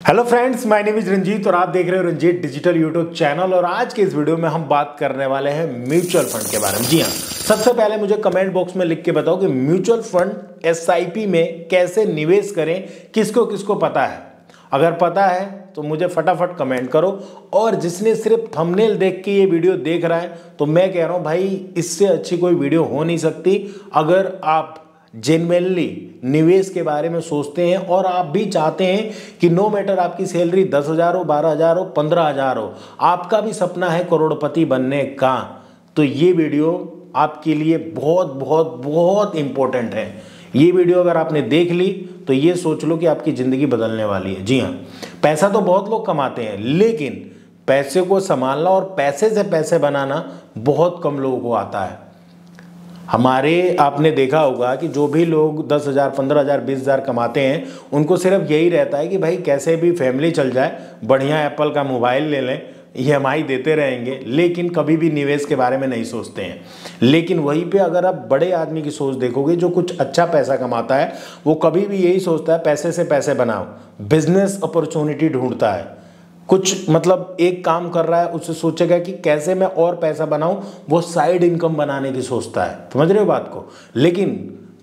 Hello friends, my name is Ranjeet और आप देख रहे हो रंजीत डिजिटल यूट्यूब चैनल। और आज के इस वीडियो में हम बात करने वाले हैं म्यूचुअल फंड के बारे में। जी हाँ, सबसे पहले मुझे कमेंट बॉक्स में लिख के बताओ कि म्यूचुअल फंड एसआईपी में कैसे निवेश करें, किसको किसको पता है। अगर पता है तो मुझे फटाफट कमेंट करो। और जिसने सिर्फ थंबनेल देख के ये वीडियो देख रहा है तो मैं कह रहा हूँ भाई, इससे अच्छी कोई वीडियो हो नहीं सकती। अगर आप जेन्युइनली निवेश के बारे में सोचते हैं और आप भी चाहते हैं कि नो मैटर आपकी सैलरी 10,000 हो, 12,000 हो, 15,000 हो, आपका भी सपना है करोड़पति बनने का, तो ये वीडियो आपके लिए बहुत बहुत बहुत इंपॉर्टेंट है। ये वीडियो अगर आपने देख ली तो ये सोच लो कि आपकी ज़िंदगी बदलने वाली है। जी हाँ, पैसा तो बहुत लोग कमाते हैं, लेकिन पैसे को संभालना और पैसे से पैसे बनाना बहुत कम लोगों को आता है। हमारे आपने देखा होगा कि जो भी लोग 10,000, 15,000, 20,000 कमाते हैं, उनको सिर्फ यही रहता है कि भाई कैसे भी फैमिली चल जाए, बढ़िया एप्पल का मोबाइल ले लें, EMI देते रहेंगे, लेकिन कभी भी निवेश के बारे में नहीं सोचते हैं। लेकिन वहीं पे अगर आप बड़े आदमी की सोच देखोगे, जो कुछ अच्छा पैसा कमाता है, वो कभी भी यही सोचता है पैसे से पैसे बनाओ, बिजनेस अपॉर्चुनिटी ढूंढता है। कुछ मतलब एक काम कर रहा है, उससे सोचेगा कि कैसे मैं और पैसा बनाऊं, वो साइड इनकम बनाने की सोचता है। समझ रहे हो बात को। लेकिन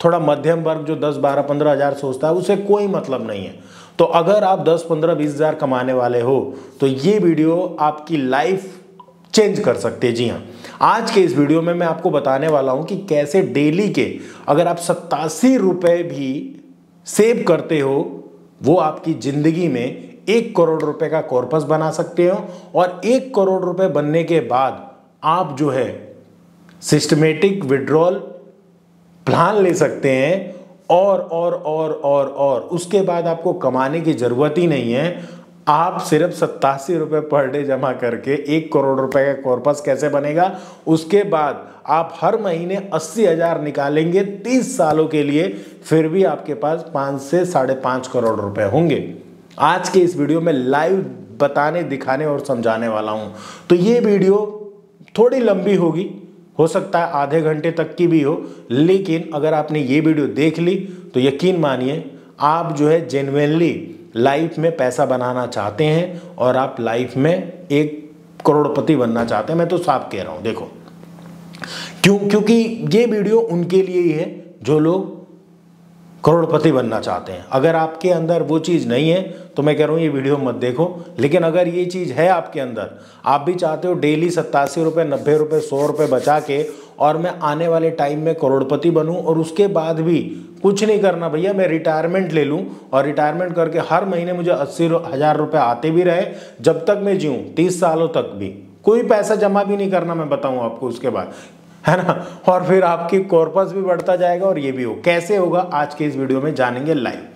थोड़ा मध्यम वर्ग जो 10, 12, 15,000 सोचता है, उसे कोई मतलब नहीं है। तो अगर आप 10, 15, 20,000 कमाने वाले हो तो ये वीडियो आपकी लाइफ चेंज कर सकते हैं। जी हाँ, आज के इस वीडियो में मैं आपको बताने वाला हूं कि कैसे डेली के अगर आप 87 रुपए भी सेव करते हो, वो आपकी जिंदगी में 1 करोड़ रुपए का कॉर्पस बना सकते हो। और 1 करोड़ रुपए बनने के बाद आप जो है सिस्टमेटिक विड्रॉल प्लान ले सकते हैं। और उसके बाद आपको कमाने की जरूरत ही नहीं है। आप सिर्फ 87 रुपए पर डे जमा करके 1 करोड़ रुपए का कॉर्पस कैसे बनेगा, उसके बाद आप हर महीने 80,000 निकालेंगे 30 सालों के लिए, फिर भी आपके पास 5 से 5.5 करोड़ रुपए होंगे। आज के इस वीडियो में लाइव बताने, दिखाने और समझाने वाला हूं। तो ये वीडियो थोड़ी लंबी होगी, हो सकता है आधे घंटे तक की भी हो, लेकिन अगर आपने ये वीडियो देख ली तो यकीन मानिए आप जो है जेन्युइनली लाइफ में पैसा बनाना चाहते हैं और आप लाइफ में 1 करोड़पति बनना चाहते हैं। मैं तो साफ कह रहा हूं। देखो क्योंकि ये वीडियो उनके लिए ही है जो लोग करोड़पति बनना चाहते हैं। अगर आपके अंदर वो चीज़ नहीं है तो मैं कह रहा हूँ ये वीडियो मत देखो। लेकिन अगर ये चीज़ है आपके अंदर, आप भी चाहते हो डेली 87 रुपये, 90 रुपये, 100 रुपये बचा के और मैं आने वाले टाइम में करोड़पति बनूं और उसके बाद भी कुछ नहीं करना भैया, मैं रिटायरमेंट ले लूं और रिटायरमेंट करके हर महीने मुझे 80,000 रुपये आते भी रहे जब तक मैं जीऊँ, 30 सालों तक भी कोई पैसा जमा भी नहीं करना, मैं बताऊँ आपको उसके बाद, है ना। और फिर आपकी कॉर्पस भी बढ़ता जाएगा और ये भी हो। कैसे होगा आज के इस वीडियो में जानेंगे लाइव।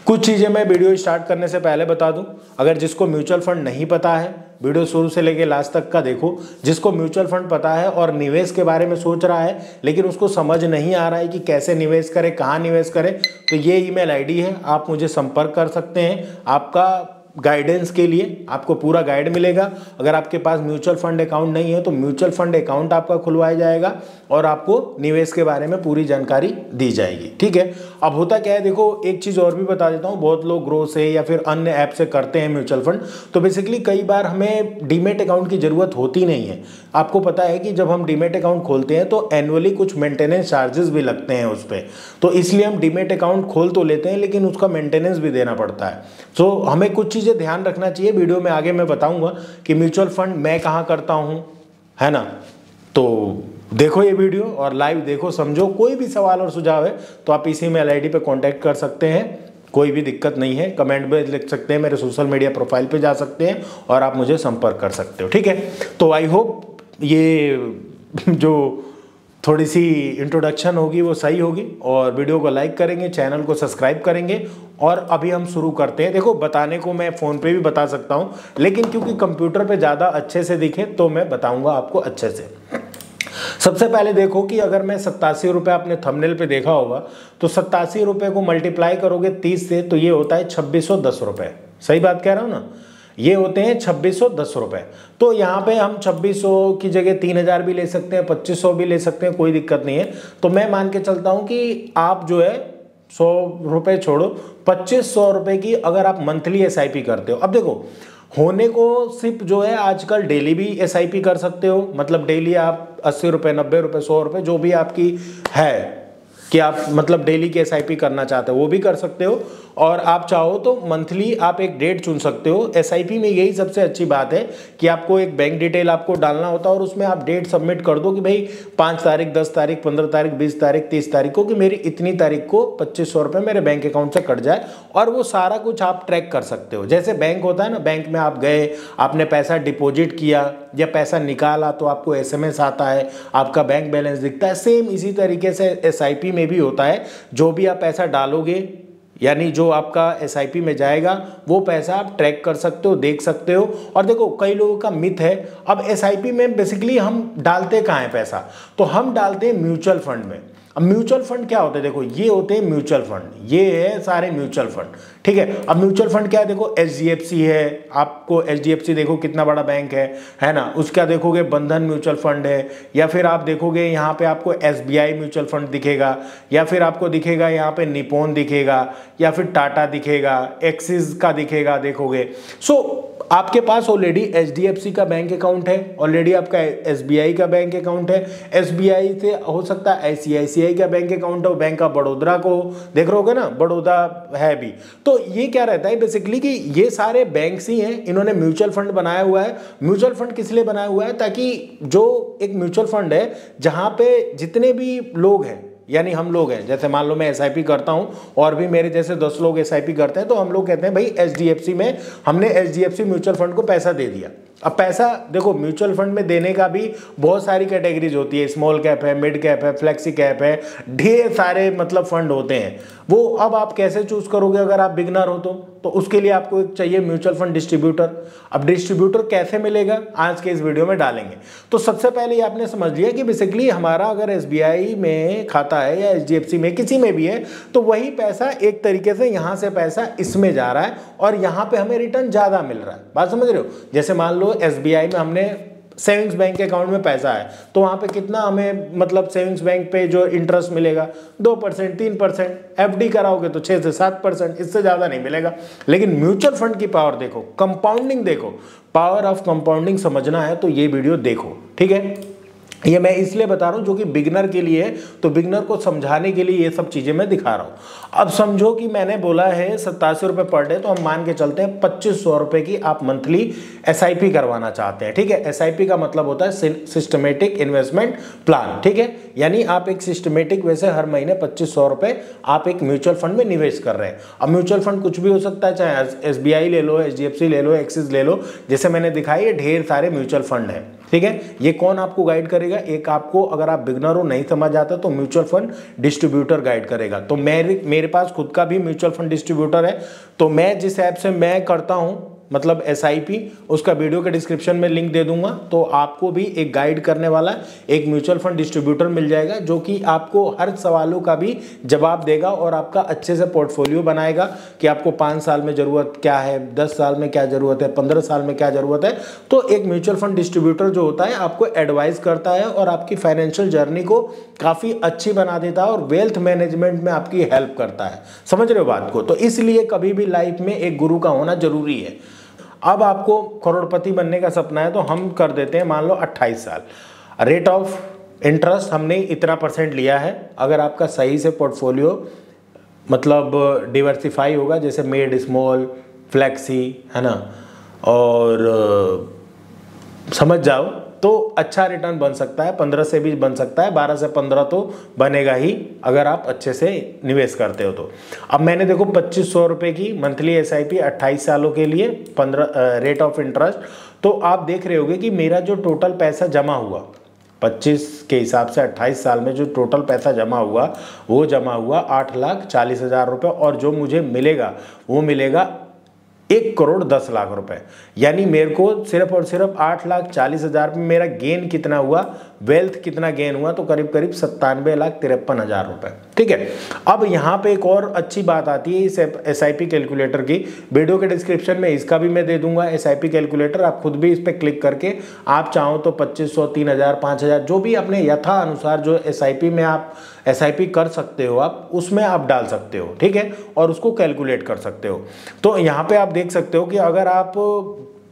कुछ चीज़ें मैं वीडियो स्टार्ट करने से पहले बता दूं। अगर जिसको म्यूचुअल फंड नहीं पता है, वीडियो शुरू से लेके लास्ट तक का देखो। जिसको म्यूचुअल फंड पता है और निवेश के बारे में सोच रहा है लेकिन उसको समझ नहीं आ रहा है कि कैसे निवेश करे, कहाँ निवेश करे, तो ये ईमेल आईडी है, आप मुझे संपर्क कर सकते हैं। आपका गाइडेंस के लिए आपको पूरा गाइड मिलेगा। अगर आपके पास म्यूचुअल फंड अकाउंट नहीं है तो म्यूचुअल फंड अकाउंट आपका खुलवाया जाएगा और आपको निवेश के बारे में पूरी जानकारी दी जाएगी। ठीक है। अब होता क्या है, देखो एक चीज़ और भी बता देता हूँ। बहुत लोग ग्रो से या फिर अन्य ऐप से करते हैं म्यूचुअल फंड, तो बेसिकली कई बार हमें डीमेट अकाउंट की ज़रूरत होती नहीं है। आपको पता है कि जब हम डीमेट अकाउंट खोलते हैं तो एनुअली कुछ मेंटेनेंस चार्जेस भी लगते हैं उस पर, तो इसलिए हम डीमेट अकाउंट खोल तो लेते हैं लेकिन उसका मेंटेनेंस भी देना पड़ता है। तो हमें कुछ चीज़ें ध्यान रखना चाहिए। वीडियो में आगे मैं बताऊंगा कि म्यूचुअल फंड मैं कहाँ करता हूँ, है ना। तो देखो ये वीडियो और लाइव देखो, समझो। कोई भी सवाल और सुझाव है तो आप इसी मेल आईडी पे कांटेक्ट कर सकते हैं, कोई भी दिक्कत नहीं है। कमेंट में लिख सकते हैं, मेरे सोशल मीडिया प्रोफाइल पे जा सकते हैं और आप मुझे संपर्क कर सकते हो। ठीक है। तो आई होप ये जो थोड़ी सी इंट्रोडक्शन होगी वो सही होगी और वीडियो को लाइक करेंगे, चैनल को सब्सक्राइब करेंगे। और अभी हम शुरू करते हैं। देखो बताने को मैं फ़ोन पे भी बता सकता हूँ, लेकिन क्योंकि कंप्यूटर पे ज़्यादा अच्छे से दिखे तो मैं बताऊँगा आपको अच्छे से। सबसे पहले देखो कि अगर मैं 87 रुपये, आपने थंबनेल पे देखा होगा, तो 87 रुपये को मल्टीप्लाई करोगे 30 से तो ये होता है 2610 रुपये। सही बात कह रहा हूँ ना, ये होते हैं 2610 रुपये। तो यहाँ पे हम 2600 की जगह 3000 भी ले सकते हैं, 2500 भी ले सकते हैं, कोई दिक्कत नहीं है। तो मैं मान के चलता हूँ कि आप जो है 100 रुपये छोड़ो, 2500 रुपये की अगर आप मंथली SIP करते हो। अब देखो, होने को सिर्फ जो है आजकल डेली भी SIP कर सकते हो, मतलब डेली आप 80 रुपये, 90 रुपये, 100 रुपये जो भी आपकी है कि आप मतलब डेली की SIP करना चाहते हो वो भी कर सकते हो, और आप चाहो तो मंथली आप एक डेट चुन सकते हो। SIP में यही सबसे अच्छी बात है कि आपको एक बैंक डिटेल आपको डालना होता है और उसमें आप डेट सबमिट कर दो कि भाई 5 तारीख, 10 तारीख, 15 तारीख, 20 तारीख, 30 तारीख को, कि मेरी इतनी तारीख को 2500 रुपये मेरे बैंक अकाउंट से कट जाए, और वो सारा कुछ आप ट्रैक कर सकते हो। जैसे बैंक होता है ना, बैंक में आप गए, आपने पैसा डिपॉजिट किया या पैसा निकाला तो आपको SMS आता है, आपका बैंक बैलेंस दिखता है। सेम इसी तरीके से SIP में भी होता है। जो भी आप पैसा डालोगे, यानी जो आपका SIP में जाएगा, वो पैसा आप ट्रैक कर सकते हो, देख सकते हो। और देखो, कई लोगों का मिथ है, अब SIP में बेसिकली हम डालते कहाँ है पैसा, तो हम डालते हैं म्यूचुअल फंड में। अब म्यूचुअल फंड क्या होते हैं, देखो ये होते हैं म्यूचुअल फंड, ये है सारे म्यूचुअल फंड, ठीक है। अब म्यूचुअल फंड क्या है, देखो HDFC है, आपको HDFC देखो कितना बड़ा बैंक है ना, उसका देखोगे बंधन म्यूचुअल फंड है, या फिर आप देखोगे यहाँ पे आपको SBI म्यूचुअल फंड दिखेगा, या फिर आपको दिखेगा यहाँ पे निपॉन दिखेगा, या फिर टाटा दिखेगा, एक्सिस का दिखेगा, देखोगे। सो आपके पास ऑलरेडी HDFC का बैंक अकाउंट है, ऑलरेडी आपका SBI का बैंक अकाउंट है, SBI से हो सकता है ICICI का बैंक अकाउंट हो, बैंक ऑफ बड़ौदा को देख रहे होगे ना, बड़ौदा है भी। तो ये क्या रहता है बेसिकली कि ये सारे बैंक्स ही हैं, इन्होंने म्यूचुअल फंड बनाया हुआ है। म्यूचुअल फंड किस लिए बनाया हुआ है, ताकि जो एक म्यूचुअल फंड है जहाँ पे जितने भी लोग हैं, यानी हम लोग हैं, जैसे मान लो मैं SIP करता हूं और भी मेरे जैसे 10 लोग SIP करते हैं, तो हम लोग कहते हैं भाई HDFC में हमने HDFC म्यूचुअल फंड को पैसा दे दिया। अब पैसा देखो, म्यूचुअल फंड में देने का भी बहुत सारी कैटेगरीज होती है, स्मॉल कैप है, मिड कैप है, फ्लेक्सी कैप है, ढेर सारे मतलब फंड होते हैं। वो अब आप कैसे चूज करोगे अगर आप बिगनर हो तो उसके लिए आपको एक चाहिए म्यूचुअल फंड डिस्ट्रीब्यूटर। अब डिस्ट्रीब्यूटर कैसे मिलेगा, आज के इस वीडियो में डालेंगे। तो सबसे पहले आपने समझ लिया कि बेसिकली हमारा अगर SBI में खाता है या HDFC में, किसी में भी है, तो वही पैसा एक तरीके से यहाँ से पैसा इसमें जा रहा है और यहाँ पे हमें रिटर्न ज्यादा मिल रहा है। बात समझ रहे हो, जैसे मान लो SBI में हमने सेविंग्स बैंक अकाउंट में पैसा है, तो वहां पे कितना हमें मतलब सेविंग्स बैंक पे जो इंटरेस्ट मिलेगा 2%, 3%, FD कराओगे तो 6 से 7%, इससे ज्यादा नहीं मिलेगा। लेकिन म्यूचुअल फंड की पावर देखो, कंपाउंडिंग देखो, पावर ऑफ कंपाउंडिंग समझना है तो ये वीडियो देखो, ठीक है। ये मैं इसलिए बता रहा हूं जो कि बिगनर के लिए है, तो बिगनर को समझाने के लिए ये सब चीजें मैं दिखा रहा हूं। अब समझो कि मैंने बोला है 87 रुपये पर डे, तो हम मान के चलते हैं 2500 रुपये की आप मंथली SIP करवाना चाहते हैं, ठीक है। SIP का मतलब होता है सिस्टमेटिक इन्वेस्टमेंट प्लान, ठीक है। यानी आप एक सिस्टमेटिक वैसे हर महीने 2500 रुपये आप एक म्यूचुअल फंड में निवेश कर रहे हैं। अब म्यूचुअल फंड कुछ भी हो सकता है, चाहे SBI ले लो, HDFC ले लो, एक्सिस ले लो, जैसे मैंने दिखाई है ढेर सारे म्यूचुअल फंड है, ठीक है। ये कौन आपको गाइड करेगा, एक आपको अगर आप बिगनर हो नहीं समझ आता तो म्यूचुअल फंड डिस्ट्रीब्यूटर गाइड करेगा। तो मेरे पास खुद का भी म्यूचुअल फंड डिस्ट्रीब्यूटर है, तो मैं जिस ऐप से मैं करता हूं मतलब SIP, उसका वीडियो के डिस्क्रिप्शन में लिंक दे दूंगा, तो आपको भी एक गाइड करने वाला एक म्यूचुअल फंड डिस्ट्रीब्यूटर मिल जाएगा जो कि आपको हर सवालों का भी जवाब देगा और आपका अच्छे से पोर्टफोलियो बनाएगा कि आपको 5 साल में ज़रूरत क्या है, 10 साल में क्या ज़रूरत है, 15 साल में क्या ज़रूरत है। तो एक म्यूचुअल फंड डिस्ट्रीब्यूटर जो होता है आपको एडवाइस करता है और आपकी फाइनेंशियल जर्नी को काफ़ी अच्छी बना देता है और वेल्थ मैनेजमेंट में आपकी हेल्प करता है। समझ रहे हो बात को, तो इसलिए कभी भी लाइफ में एक गुरु का होना जरूरी है। अब आपको करोड़पति बनने का सपना है तो हम कर देते हैं मान लो 28 साल, रेट ऑफ इंटरेस्ट हमने इतना % लिया है। अगर आपका सही से पोर्टफोलियो मतलब डिवर्सिफाई होगा, जैसे मिड, स्मॉल, फ्लेक्सी, है ना, और समझ जाओ तो अच्छा रिटर्न बन सकता है, 15 से भी बन सकता है, 12 से 15 तो बनेगा ही अगर आप अच्छे से निवेश करते हो तो। अब मैंने देखो 2500 रुपये की मंथली SIP 28 सालों के लिए 15 रेट ऑफ इंटरेस्ट, तो आप देख रहे होगे कि मेरा जो टोटल पैसा जमा हुआ 25 के हिसाब से 28 साल में जो टोटल पैसा जमा हुआ वो जमा हुआ 8,40,000 रुपये, और जो मुझे मिलेगा वो मिलेगा 1,10,00,000 रुपए। यानी मेरे को सिर्फ और सिर्फ 8,40,000 में मेरा गेन कितना हुआ, वेल्थ कितना गेन हुआ, तो करीब करीब 97,53,000 रुपए, ठीक है। अब यहाँ पे एक और अच्छी बात आती है इस एसआईपी कैलकुलेटर की, वीडियो के डिस्क्रिप्शन में इसका भी मैं दे दूंगा एसआईपी कैलकुलेटर, आप खुद भी इस पर क्लिक करके आप चाहो तो 2500, 3000, 5000 जो भी अपने यथा अनुसार जो एसआईपी में आप एसआईपी कर सकते हो आप उसमें आप डाल सकते हो, ठीक है, और उसको कैलकुलेट कर सकते हो। तो यहाँ पे आप देख सकते हो कि अगर आप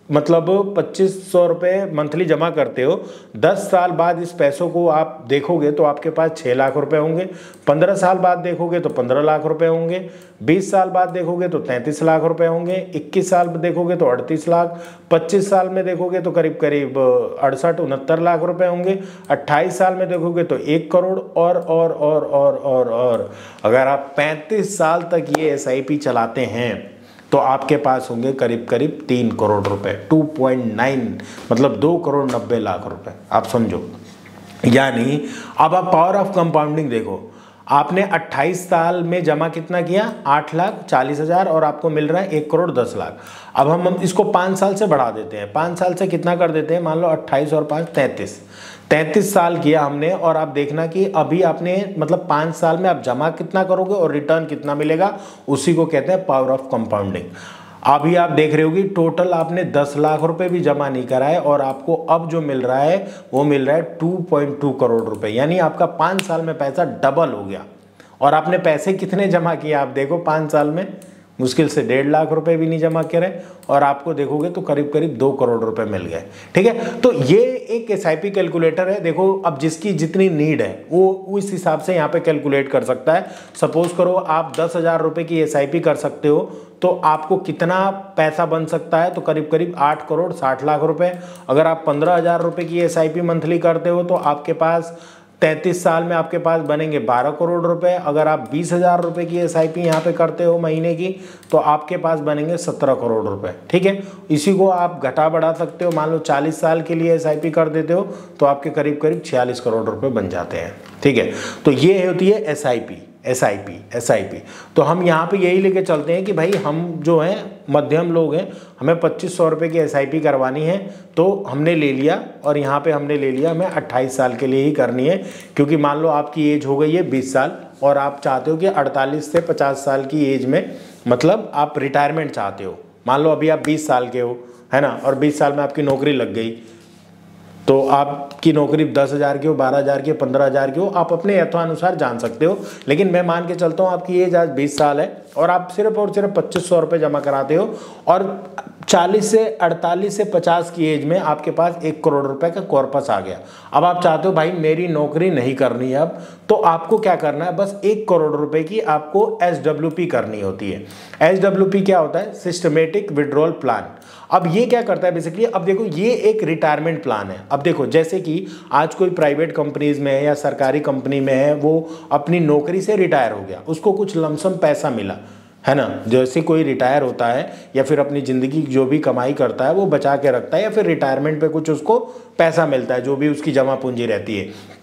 मतलब 2500 रुपये मंथली जमा करते हो, 10 साल बाद इस पैसों को आप देखोगे तो आपके पास 6 लाख रुपए होंगे, 15 साल बाद देखोगे तो 15 लाख रुपए होंगे, 20 साल बाद देखोगे तो 33 लाख रुपए होंगे, 21 साल में देखोगे तो 38 लाख, 25 साल में देखोगे तो करीब करीब 68-69 लाख रुपए होंगे, 28 साल में देखोगे तो 1 करोड़ और अगर आप 35 साल तक ये एसआईपी चलाते हैं तो आपके पास होंगे करीब करीब 3 करोड़ रुपए, 2.9 मतलब 2 करोड़ 90 लाख रुपए, आप समझो। यानी अब आप पावर ऑफ कंपाउंडिंग देखो, आपने 28 साल में जमा कितना किया, 8,40,000 और आपको मिल रहा है 1 करोड़ 10 लाख। अब हम इसको 5 साल से बढ़ा देते हैं, 5 साल से कितना कर देते हैं, मान लो 28 और 5 33 साल किया हमने, और आप देखना कि अभी आपने मतलब 5 साल में आप जमा कितना करोगे और रिटर्न कितना मिलेगा, उसी को कहते हैं पावर ऑफ कंपाउंडिंग। अभी आप देख रहे होगी टोटल आपने 10 लाख रुपए भी जमा नहीं करा है और आपको अब जो मिल रहा है वो मिल रहा है 2.2 करोड़ रुपए, यानी आपका 5 साल में पैसा डबल हो गया। और आपने पैसे कितने जमा किए आप देखो, 5 साल में मुश्किल से 1.5 लाख रुपए भी नहीं जमा करे और आपको देखोगे तो करीब करीब 2 करोड़ रुपए मिल गए, ठीक है। तो ये एक एसआईपी कैलकुलेटर है, देखो अब जिसकी जितनी नीड है वो उस हिसाब से यहाँ पे कैलकुलेट कर सकता है। सपोज करो आप 10,000 रुपए की एसआईपी कर सकते हो तो आपको कितना पैसा बन सकता है, तो करीब करीब 8 करोड़ 60 लाख रुपए। अगर आप 15,000 रुपए की एसआईपी मंथली करते हो तो आपके पास 33 साल में आपके पास बनेंगे 12 करोड़ रुपए। अगर आप 20,000 रुपए की एसआईपी यहाँ पे करते हो महीने की तो आपके पास बनेंगे 17 करोड़ रुपए, ठीक है। इसी को आप घटा बढ़ा सकते हो, मान लो 40 साल के लिए एसआईपी कर देते हो तो आपके करीब करीब 46 करोड़ रुपए बन जाते हैं, ठीक है। तो ये होती है एसआईपी। तो हम यहाँ पे यही लेके चलते हैं कि भाई हम जो हैं मध्यम लोग हैं, हमें 2500 रुपये की एसआईपी करवानी है तो हमने ले लिया, और यहाँ पे हमने ले लिया हमें 28 साल के लिए ही करनी है, क्योंकि मान लो आपकी एज हो गई है 20 साल और आप चाहते हो कि 48 से 50 साल की एज में मतलब आप रिटायरमेंट चाहते हो। मान लो अभी आप 20 साल के हो, है ना, और 20 साल में आपकी नौकरी लग गई तो आपकी नौकरी 10,000 की हो, 12,000 की हो, 15,000 की हो, आप अपने यथानुसार जान सकते हो। लेकिन मैं मान के चलता हूँ आपकी एज आज 20 साल है और आप सिर्फ और सिर्फ 2500 रुपये जमा कराते हो और 40 से 48 से 50 की एज में आपके पास 1 करोड़ रुपए का कॉर्पस आ गया। अब आप चाहते हो भाई मेरी नौकरी नहीं करनी है अब, तो आपको क्या करना है, बस 1 करोड़ रुपए की आपको SWP करनी होती है। SWP क्या होता है, सिस्टमेटिक विड्रॉल प्लान। अब ये क्या करता है बेसिकली, अब देखो ये एक रिटायरमेंट प्लान है। अब देखो जैसे कि आज कोई प्राइवेट कंपनीज में है या सरकारी कंपनी में है, वो अपनी नौकरी से रिटायर हो गया, उसको कुछ लमसम पैसा मिला, है ना। जैसे कोई रिटायर होता है या फिर अपनी ज़िंदगी जो भी कमाई करता है वो बचा के रखता है, या फिर रिटायरमेंट पे कुछ उसको पैसा मिलता है जो भी उसकी जमा पूंजी रहती है।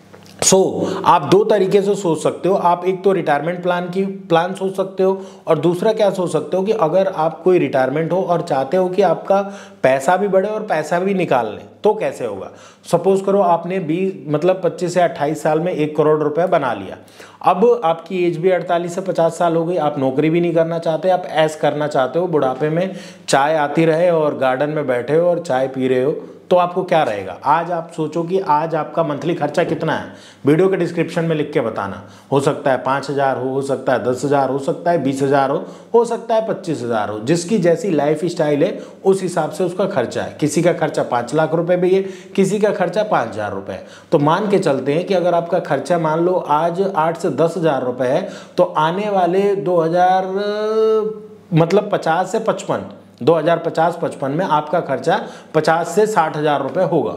आप 2 तरीके से सोच सकते हो, आप एक तो रिटायरमेंट प्लान सोच सकते हो, और दूसरा क्या सोच सकते हो कि अगर आप कोई रिटायरमेंट हो और चाहते हो कि आपका पैसा भी बढ़े और पैसा भी निकाल लें, तो कैसे होगा। सपोज करो आपने 25 से 28 साल में 1 करोड़ रुपए बना लिया। अब आपकी एज भी 48 से 50 साल हो गई, आप नौकरी भी नहीं करना चाहते, आप ऐश करना चाहते हो, बुढ़ापे में चाय आती रहे और गार्डन में बैठे हो और चाय पी रहे हो, तो आपको क्या रहेगा। आज आप सोचो कि आज आपका मंथली खर्चा कितना है, वीडियो के डिस्क्रिप्शन में लिख के बताना। हो सकता है 5,000 हो सकता है 10,000 हो सकता है 20,000 हो सकता है 25,000 हो, जिसकी जैसी लाइफ स्टाइल है उस हिसाब से उसका खर्चा है। किसी का खर्चा 5 लाख रुपए भी है, किसी का खर्चा 5,000 रुपए है। तो मान के चलते हैं कि अगर आपका खर्चा मान लो आज 8 से 10,000 रुपए है, तो आने वाले 2050-55 में आपका खर्चा 50 से 60,000 रुपए होगा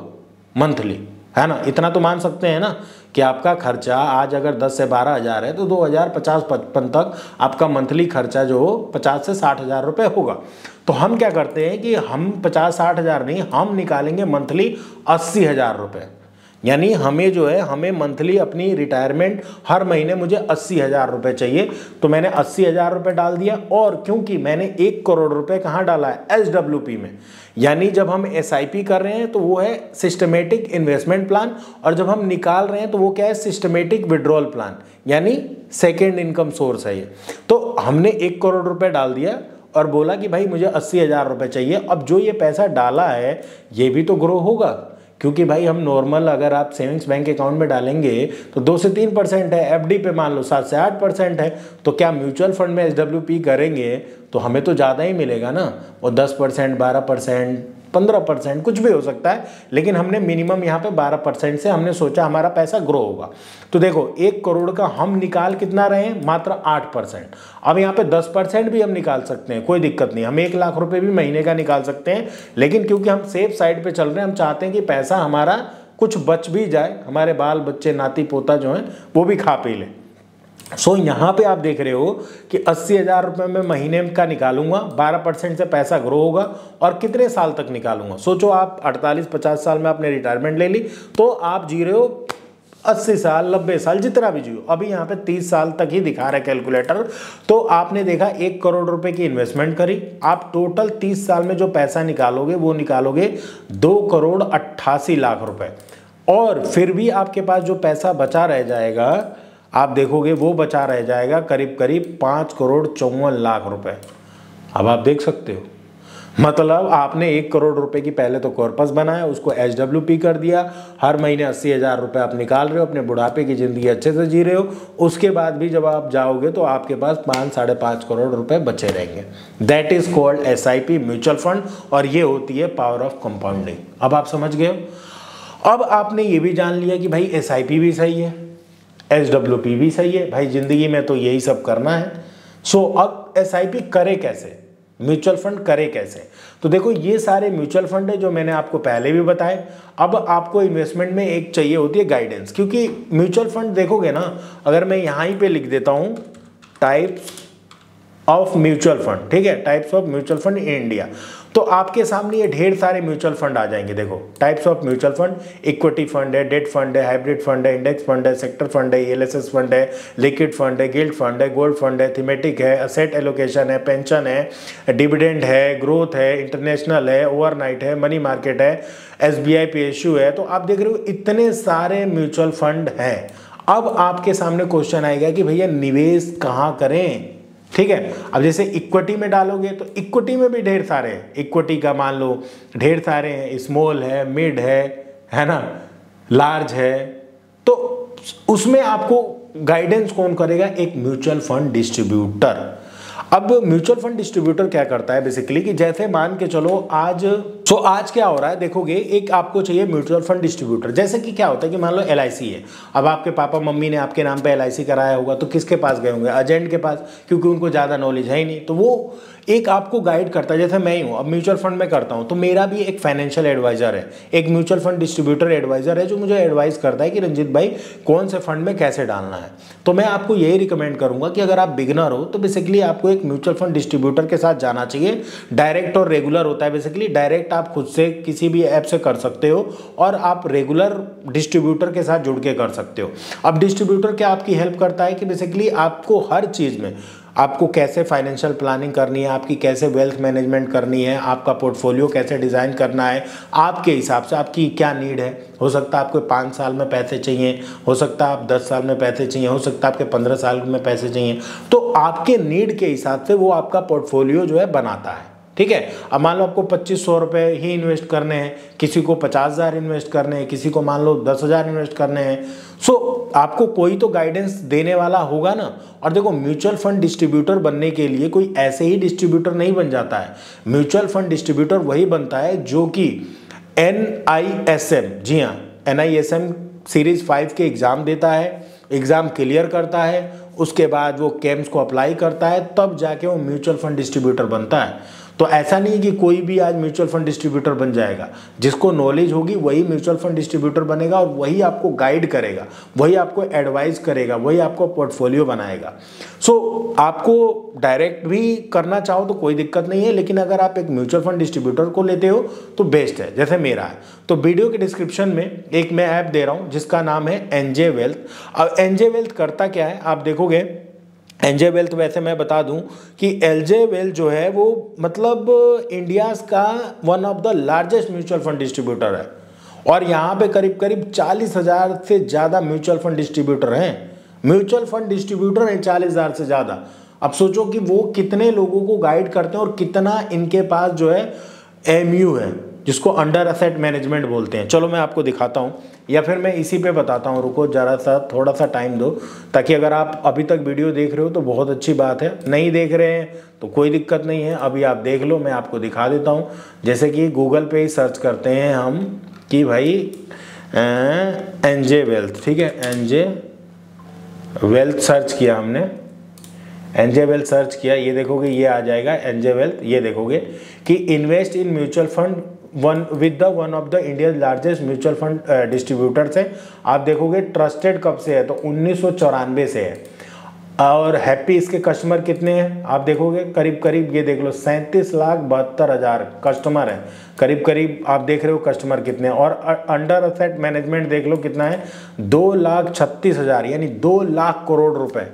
मंथली, है ना। इतना तो मान सकते हैं ना कि आपका खर्चा आज अगर 10 से 12,000 है तो 2050-55 तक आपका मंथली खर्चा जो हो 50 से 60,000 रुपए होगा। तो हम क्या करते हैं कि हम 50-60,000 नहीं, हम निकालेंगे मंथली 80,000 रुपए। यानी हमें जो है, हमें मंथली अपनी रिटायरमेंट हर महीने मुझे 80,000 रुपये चाहिए, तो मैंने 80,000 रुपये डाल दिया। और क्योंकि मैंने 1 करोड़ रुपये कहाँ डाला है, SWP में, यानी जब हम SIP कर रहे हैं तो वो है सिस्टमेटिक इन्वेस्टमेंट प्लान, और जब हम निकाल रहे हैं तो वो क्या है, सिस्टमेटिक विड्रॉल प्लान, यानी सेकेंड इनकम सोर्स है ये। तो हमने 1 करोड़ रुपये डाल दिया और बोला कि भाई मुझे 80,000 रुपये चाहिए। अब जो ये पैसा डाला है ये भी तो ग्रो होगा, क्योंकि भाई हम नॉर्मल अगर आप सेविंग्स बैंक अकाउंट में डालेंगे तो 2 से 3% है, FD पे मान लो 7 से 8% है, तो क्या म्यूचुअल फंड में SWP करेंगे तो हमें तो ज़्यादा ही मिलेगा ना, वो 10%, 12%, 15% कुछ भी हो सकता है, लेकिन हमने मिनिमम यहाँ पे 12% से हमने सोचा हमारा पैसा ग्रो होगा। तो देखो 1 करोड़ का हम निकाल कितना रहे हैं, मात्र 8%। अब यहाँ पे 10% भी हम निकाल सकते हैं, कोई दिक्कत नहीं, हम 1 लाख रुपए भी महीने का निकाल सकते हैं, लेकिन क्योंकि हम सेफ साइड पे चल रहे हैं, हम चाहते हैं कि पैसा हमारा कुछ बच भी जाए, हमारे बाल बच्चे नाती पोता जो हैं वो भी खा पी लें। सो यहाँ पे आप देख रहे हो कि 80,000 रुपये में महीने का निकालूंगा, 12% से पैसा ग्रो होगा, और कितने साल तक निकालूंगा। सोचो आप 48-50 साल में आपने रिटायरमेंट ले ली, तो आप जी रहे हो 80 साल, 90 साल, जितना भी जियो। अभी यहाँ पे 30 साल तक ही दिखा रहा है कैलकुलेटर। तो आपने देखा 1 करोड़ रुपए की इन्वेस्टमेंट करी, आप टोटल 30 साल में जो पैसा निकालोगे वो निकालोगे 2,88,00,000 रुपए, और फिर भी आपके पास जो पैसा बचा रह जाएगा, आप देखोगे वो बचा रह जाएगा करीब करीब 5,54,00,000 रुपए। अब आप देख सकते हो, मतलब आपने 1 करोड़ रुपए की पहले तो कॉर्पस बनाया, उसको SWP कर दिया, हर महीने 80,000 रुपये आप निकाल रहे हो, अपने बुढ़ापे की ज़िंदगी अच्छे से जी रहे हो। उसके बाद भी जब आप जाओगे तो आपके पास 5-5.5 करोड़ रुपए बचे रहेंगे। That is called SIP, mutual fund, और ये होती है पावर ऑफ कंपाउंडिंग। अब आप समझ गए हो। अब आपने ये भी जान लिया कि भाई SIP भी सही है, SWP भी सही है, भाई ज़िंदगी में तो यही सब करना है। सो अब SIP करे कैसे, म्यूचुअल फंड करे कैसे। तो देखो ये सारे म्यूचुअल फंड है जो मैंने आपको पहले भी बताए। अब आपको इन्वेस्टमेंट में एक चाहिए होती है गाइडेंस, क्योंकि म्यूचुअल फंड देखोगे ना, अगर मैं यहाँ ही पे लिख देता हूँ टाइप्स ऑफ म्यूचुअल फंड, ठीक है, types of mutual fund in India, तो आपके सामने ये ढेर सारे म्यूचुअल फंड आ जाएंगे। देखो types of mutual fund, equity fund है, डेट फंड है, हाइब्रिड फंड है, इंडेक्स फंड है, सेक्टर फंड है, LSS फंड है, लिक्विड फंड है, गिल्ड फंड है, गोल्ड फंड है, थीमेटिक है, असेट एलोकेशन है, पेंशन है, डिविडेंड है, ग्रोथ है, इंटरनेशनल है, ओवरनाइट है, मनी मार्केट है, SBI PSU है। तो आप देख रहे हो इतने सारे म्यूचुअल फंड हैं। अब आपके सामने क्वेश्चन आएगा कि भैया निवेश कहाँ करें, ठीक है। अब जैसे इक्विटी में डालोगे तो इक्विटी में भी ढेर सारे हैं, इक्विटी का मान लो ढेर सारे हैं, स्मॉल है, मिड है ना, लार्ज है। तो उसमें आपको गाइडेंस कौन करेगा, एक म्यूचुअल फंड डिस्ट्रीब्यूटर। अब म्यूचुअल फंड डिस्ट्रीब्यूटर क्या करता है बेसिकली कि जैसे मान के चलो आज आज क्या हो रहा है, देखोगे एक आपको चाहिए म्यूचुअल फंड डिस्ट्रीब्यूटर। जैसे कि क्या होता है कि मान लो LIC है, अब आपके पापा मम्मी ने आपके नाम पे LIC कराया होगा, तो किसके पास गए होंगे, एजेंट के पास, क्योंकि उनको ज़्यादा नॉलेज है ही नहीं। तो वो एक आपको गाइड करता है, जैसे मैं ही हूँ, अब म्यूचुअल फंड में करता हूँ तो मेरा भी एक फाइनेंशियल एडवाइजर है, एक म्यूचुअल फंड डिस्ट्रीब्यूटर एडवाइजर है जो मुझे एडवाइस करता है कि रंजीत भाई कौन से फंड में कैसे डालना है। तो मैं आपको यही रिकमेंड करूंगा कि अगर आप बिगिनर हो तो बेसिकली आपको एक म्यूचुअल फंड डिस्ट्रीब्यूटर के साथ जाना चाहिए। डायरेक्ट और रेगुलर होता है, बेसिकली डायरेक्ट आप खुद से किसी भी ऐप से कर सकते हो, और आप रेगुलर डिस्ट्रीब्यूटर के साथ जुड़ के कर सकते हो। अब डिस्ट्रीब्यूटर क्या आपकी हेल्प करता है कि बेसिकली आपको हर चीज़ में, आपको कैसे फाइनेंशियल प्लानिंग करनी है, आपकी कैसे वेल्थ मैनेजमेंट करनी है, आपका पोर्टफोलियो कैसे डिज़ाइन करना है, आपके हिसाब से आपकी क्या नीड है। हो सकता है आपको 5 साल में पैसे चाहिए, हो सकता है आप 10 साल में पैसे चाहिए, हो सकता है आपके 15 साल में पैसे चाहिए। तो आपके नीड के हिसाब से वो आपका पोर्टफोलियो जो है बनाता है, ठीक है। अब मान लो आपको 2500 रुपये ही इन्वेस्ट करने हैं, किसी को 50,000 इन्वेस्ट करने हैं, किसी को मान लो 10,000 इन्वेस्ट करने हैं। सो आपको कोई तो गाइडेंस देने वाला होगा ना। और देखो म्यूचुअल फंड डिस्ट्रीब्यूटर बनने के लिए कोई ऐसे ही डिस्ट्रीब्यूटर नहीं बन जाता है। म्यूचुअल फंड डिस्ट्रीब्यूटर वही बनता है जो कि NISM, जी हाँ, NISM सीरीज 5 के एग्ज़ाम देता है, एग्ज़ाम क्लियर करता है, उसके बाद वो कैम्स को अप्लाई करता है, तब जाके वो म्यूचुअल फंड डिस्ट्रीब्यूटर बनता है। तो ऐसा नहीं कि कोई भी आज म्यूचुअल फंड डिस्ट्रीब्यूटर बन जाएगा। जिसको नॉलेज होगी वही म्यूचुअल फंड डिस्ट्रीब्यूटर बनेगा और वही आपको गाइड करेगा, वही आपको एडवाइस करेगा, वही आपको पोर्टफोलियो बनाएगा। सो आपको डायरेक्ट भी करना चाहो तो कोई दिक्कत नहीं है, लेकिन अगर आप एक म्यूचुअल फंड डिस्ट्रीब्यूटर को लेते हो तो बेस्ट है, जैसे मेरा है। तो वीडियो के डिस्क्रिप्शन में एक मैं ऐप दे रहा हूँ जिसका नाम है एनजे वेल्थ। अब एनजे वेल्थ करता क्या है आप देखोगे, एनजे वेल्थ वैसे मैं बता दूं कि एनजे वेल्थ जो है वो मतलब इंडियाज़ का one of the largest mutual fund distributor है और यहाँ पे करीब करीब 40,000 से ज़्यादा म्यूचुअल फंड डिस्ट्रीब्यूटर हैं। म्यूचुअल फंड डिस्ट्रीब्यूटर हैं 40,000 से ज़्यादा। अब सोचो कि वो कितने लोगों को गाइड करते हैं और कितना इनके पास जो है एमयू है, जिसको अंडर एसेट मैनेजमेंट बोलते हैं। चलो मैं आपको दिखाता हूँ या फिर मैं इसी पे बताता हूँ, रुको जरा सा थोड़ा सा टाइम दो, ताकि अगर आप अभी तक वीडियो देख रहे हो तो बहुत अच्छी बात है, नहीं देख रहे हैं तो कोई दिक्कत नहीं है, अभी आप देख लो, मैं आपको दिखा देता हूँ। जैसे कि गूगल पे ही सर्च करते हैं हम कि भाई एनजे वेल्थ, ठीक है, एनजे वेल्थ सर्च किया हमने, एनजे वेल्थ सर्च किया, ये देखोगे ये आ जाएगा एनजे वेल्थ। ये देखोगे कि invest in mutual fund one of the India largest mutual fund distributors है। आप देखोगे ट्रस्टेड कब से है तो 1994 से है और हैप्पी इसके कस्टमर कितने हैं आप देखोगे करीब करीब, ये देख लो 37,72,000 कस्टमर हैं करीब करीब, आप देख रहे हो कस्टमर कितने हैं। और अंडर एसेट मैनेजमेंट देख लो कितना है, 2,36,000 यानी 2 लाख करोड़ रुपए।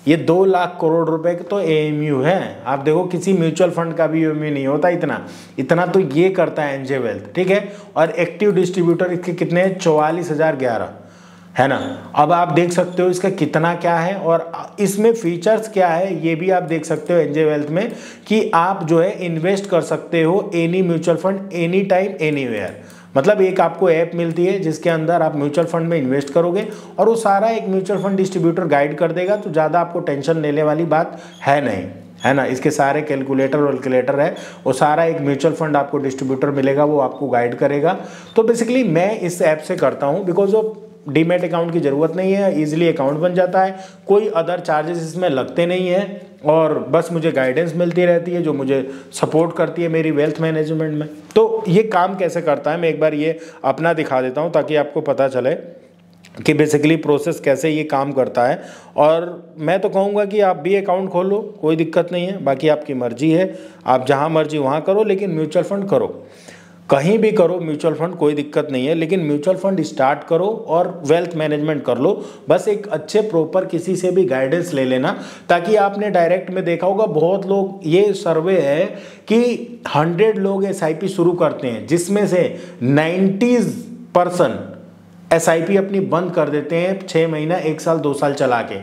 ये 2 लाख करोड़ रुपए के तो एएमयू है। आप देखो किसी म्यूचुअल फंड का भी एएमयू नहीं होता इतना तो ये करता है एनजे वेल्थ, ठीक है। और एक्टिव डिस्ट्रीब्यूटर इसके कितने हैं, 44,011 है ना। अब आप देख सकते हो इसका कितना क्या है और इसमें फीचर्स क्या है ये भी आप देख सकते हो एनजे वेल्थ में, कि आप जो है इन्वेस्ट कर सकते हो any mutual fund any time anywhere. मतलब एक आपको ऐप मिलती है जिसके अंदर आप म्यूचुअल फंड में इन्वेस्ट करोगे और वो सारा एक म्यूचुअल फंड डिस्ट्रीब्यूटर गाइड कर देगा, तो ज़्यादा आपको टेंशन लेने वाली बात है नहीं, है ना। इसके सारे कैलकुलेटर है, वो सारा एक म्यूचुअल फंड आपको डिस्ट्रीब्यूटर मिलेगा, वो आपको गाइड करेगा। तो बेसिकली मैं इस ऐप से करता हूँ बिकॉज ऑफ डीमैट अकाउंट की ज़रूरत नहीं है, इजीली अकाउंट बन जाता है, कोई अदर चार्जेस इसमें लगते नहीं हैं और बस मुझे गाइडेंस मिलती रहती है जो मुझे सपोर्ट करती है मेरी वेल्थ मैनेजमेंट में। तो ये काम कैसे करता है मैं एक बार ये अपना दिखा देता हूँ ताकि आपको पता चले कि बेसिकली प्रोसेस कैसे ये काम करता है। और मैं तो कहूँगा कि आप भी अकाउंट खोलो, कोई दिक्कत नहीं है, बाकी आपकी मर्जी है, आप जहाँ मर्जी वहाँ करो, लेकिन म्यूचुअल फंड करो, कहीं भी करो म्यूचुअल फंड, कोई दिक्कत नहीं है, लेकिन म्यूचुअल फंड स्टार्ट करो और वेल्थ मैनेजमेंट कर लो। बस एक अच्छे प्रॉपर किसी से भी गाइडेंस ले लेना, ताकि आपने डायरेक्ट में देखा होगा बहुत लोग, ये सर्वे है कि 100 लोग SIP शुरू करते हैं जिसमें से 90% SIP अपनी बंद कर देते हैं 6 महीना 1 साल 2 साल चला के।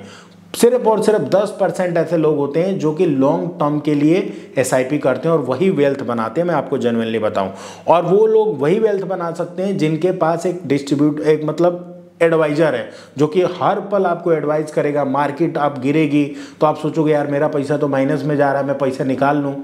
सिर्फ और सिर्फ 10% ऐसे लोग होते हैं जो कि लॉन्ग टर्म के लिए SIP करते हैं और वही वेल्थ बनाते हैं, मैं आपको जेन्युइनली बताऊं। और वो लोग वही वेल्थ बना सकते हैं जिनके पास एक मतलब एडवाइजर है जो कि हर पल आपको एडवाइस करेगा। मार्केट आप गिरेगी तो आप सोचोगे यार मेरा पैसा तो माइनस में जा रहा है, मैं पैसा निकाल लूँ,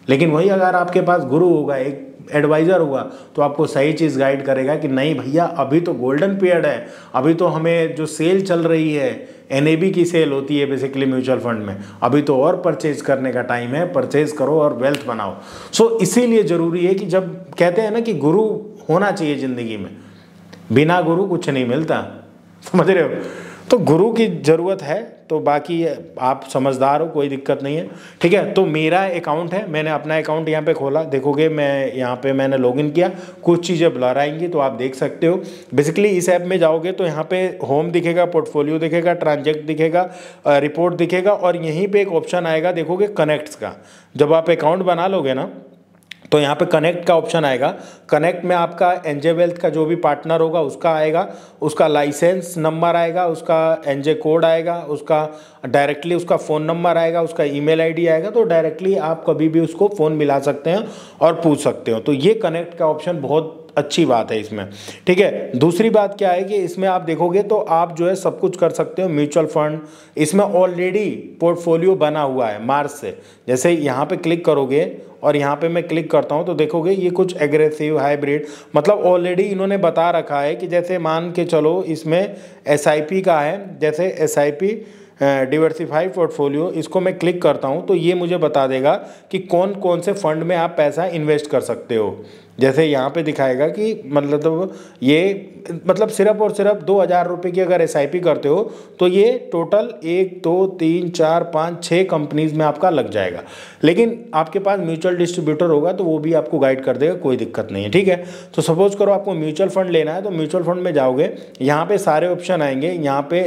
लेकिन वही अगर आपके पास गुरु होगा, एक एडवाइज़र होगा, तो आपको सही चीज़ गाइड करेगा कि नहीं भैया अभी तो गोल्डन पीरियड है, अभी तो हमें जो सेल चल रही है, NAV की सेल होती है बेसिकली म्यूचुअल फंड में, अभी तो और परचेज करने का टाइम है, परचेज करो और वेल्थ बनाओ। सो इसीलिए ज़रूरी है कि जब कहते हैं ना कि गुरु होना चाहिए ज़िंदगी में, बिना गुरु कुछ नहीं मिलता, समझ रहे हो, तो गुरु की ज़रूरत है। तो बाकी आप समझदार हो, कोई दिक्कत नहीं है, ठीक है। तो मेरा अकाउंट है, मैंने अपना अकाउंट यहाँ पे खोला, देखोगे मैं यहाँ पे मैंने लॉगिन किया, कुछ चीज़ें ब्लर आएंगी तो आप देख सकते हो। बेसिकली इस ऐप में जाओगे तो यहाँ पे होम दिखेगा, पोर्टफोलियो दिखेगा, ट्रांजैक्ट दिखेगा, रिपोर्ट दिखेगा और यहीं पर एक ऑप्शन आएगा देखोगे कनेक्ट्स का। जब आप अकाउंट बना लोगे ना तो यहाँ पे कनेक्ट का ऑप्शन आएगा। कनेक्ट में आपका एनजे वेल्थ का जो भी पार्टनर होगा उसका आएगा, उसका लाइसेंस नंबर आएगा, उसका एनजे कोड आएगा, उसका डायरेक्टली उसका फ़ोन नंबर आएगा, उसका ईमेल आईडी आएगा, तो डायरेक्टली आप कभी भी उसको फ़ोन मिला सकते हैं और पूछ सकते हो। तो ये कनेक्ट का ऑप्शन बहुत अच्छी बात है इसमें, ठीक है। दूसरी बात क्या है कि इसमें आप देखोगे तो आप जो है सब कुछ कर सकते हो। म्यूचुअल फंड इसमें ऑलरेडी पोर्टफोलियो बना हुआ है मार्च से। जैसे यहाँ पे क्लिक करोगे और यहाँ पे मैं क्लिक करता हूँ तो देखोगे ये कुछ एग्रेसिव हाइब्रिड, मतलब ऑलरेडी इन्होंने बता रखा है कि जैसे मान के चलो इसमें SIP का है, जैसे SIP डिवर्सिफाई पोर्टफोलियो, इसको मैं क्लिक करता हूँ तो ये मुझे बता देगा कि कौन कौन से फंड में आप पैसा इन्वेस्ट कर सकते हो। जैसे यहाँ पे दिखाएगा कि मतलब ये मतलब सिर्फ और सिर्फ 2,000 रुपये की अगर SIP करते हो तो ये टोटल 1 2 3 4 5 6 कंपनीज में आपका लग जाएगा। लेकिन आपके पास म्यूचुअल डिस्ट्रीब्यूटर होगा तो वो भी आपको गाइड कर देगा, कोई दिक्कत नहीं है, ठीक है। तो सपोज करो आपको म्यूचुअल फंड लेना है तो म्यूचुअल फंड में जाओगे, यहाँ पे सारे ऑप्शन आएंगे, यहाँ पे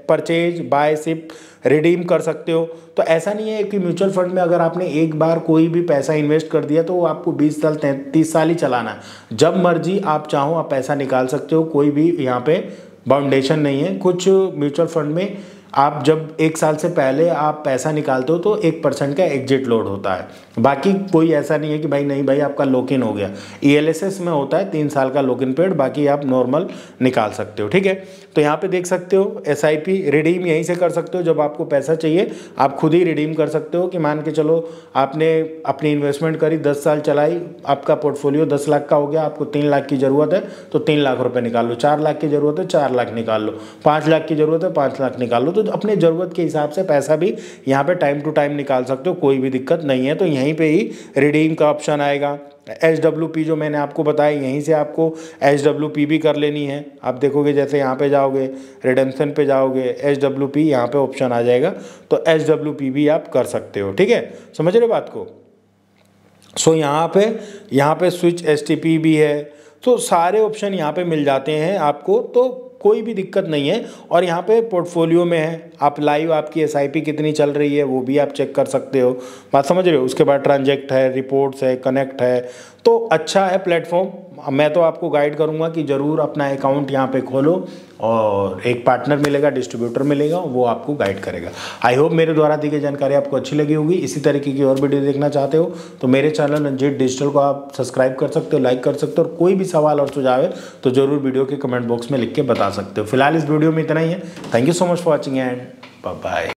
परचेज, बाय, सिप, रिडीम कर सकते हो। तो ऐसा नहीं है कि म्यूचुअल फंड में अगर आपने एक बार कोई भी पैसा इन्वेस्ट कर दिया तो वो आपको 20 साल 30 साल ही चलाना है। जब मर्जी आप चाहो आप पैसा निकाल सकते हो, कोई भी यहाँ पे बाउंडेशन नहीं है। कुछ म्यूचुअल फंड में आप जब 1 साल से पहले आप पैसा निकालते हो तो 1% का एग्जिट लोड होता है, बाकी कोई ऐसा नहीं है कि भाई नहीं भाई आपका लॉक इन हो गया। ELSS में होता है 3 साल का लॉक इन पीरियड, बाकी आप नॉर्मल निकाल सकते हो, ठीक है। तो यहाँ पे देख सकते हो SIP रिडीम यहीं से कर सकते हो। जब आपको पैसा चाहिए आप खुद ही रिडीम कर सकते हो कि मान के चलो आपने अपनी इन्वेस्टमेंट करी, 10 साल चलाई, आपका पोर्टफोलियो 10 लाख का हो गया, आपको 3 लाख की ज़रूरत है तो 3 लाख रुपये निकाल लो, 4 लाख की ज़रूरत है 4 लाख निकाल लो, 5 लाख की ज़रूरत है 5 लाख निकाल लो। तो अपने ज़रूरत के हिसाब से पैसा भी यहाँ पे टाइम टू टाइम निकाल सकते हो, कोई भी दिक्कत नहीं है। तो यहीं पे ही रिडीम का ऑप्शन आएगा। SWP जो मैंने आपको बताया, यहीं से आपको SWP भी कर लेनी है। आप देखोगे जैसे यहाँ पे जाओगे, रिडेम्पशन पे जाओगे, SWP यहाँ पे ऑप्शन आ जाएगा, तो SWP भी आप कर सकते हो, ठीक है। समझ रहे बात को। सो यहाँ पे स्विच STP भी है, तो सारे ऑप्शन यहाँ पे मिल जाते हैं आपको, तो कोई भी दिक्कत नहीं है। और यहाँ पे पोर्टफोलियो में है, आप लाइव आपकी SIP कितनी चल रही है वो भी आप चेक कर सकते हो, बात समझ रहे हो। उसके बाद ट्रांजैक्ट है, रिपोर्ट्स है, कनेक्ट है, तो अच्छा है प्लेटफॉर्म। मैं तो आपको गाइड करूँगा कि ज़रूर अपना अकाउंट यहाँ पे खोलो, और एक पार्टनर मिलेगा, डिस्ट्रीब्यूटर मिलेगा, वो आपको गाइड करेगा। आई होप मेरे द्वारा दी गई जानकारी आपको अच्छी लगी होगी। इसी तरीके की और वीडियो देखना चाहते हो तो मेरे चैनल रंजीत डिजिटल को आप सब्सक्राइब कर सकते हो, लाइक कर सकते हो, और कोई भी सवाल और सुझाव है तो ज़रूर वीडियो के कमेंट बॉक्स में लिख के बता सकते हो। फिलहाल इस वीडियो में इतना ही है। Thank you so much for watching and bye bye.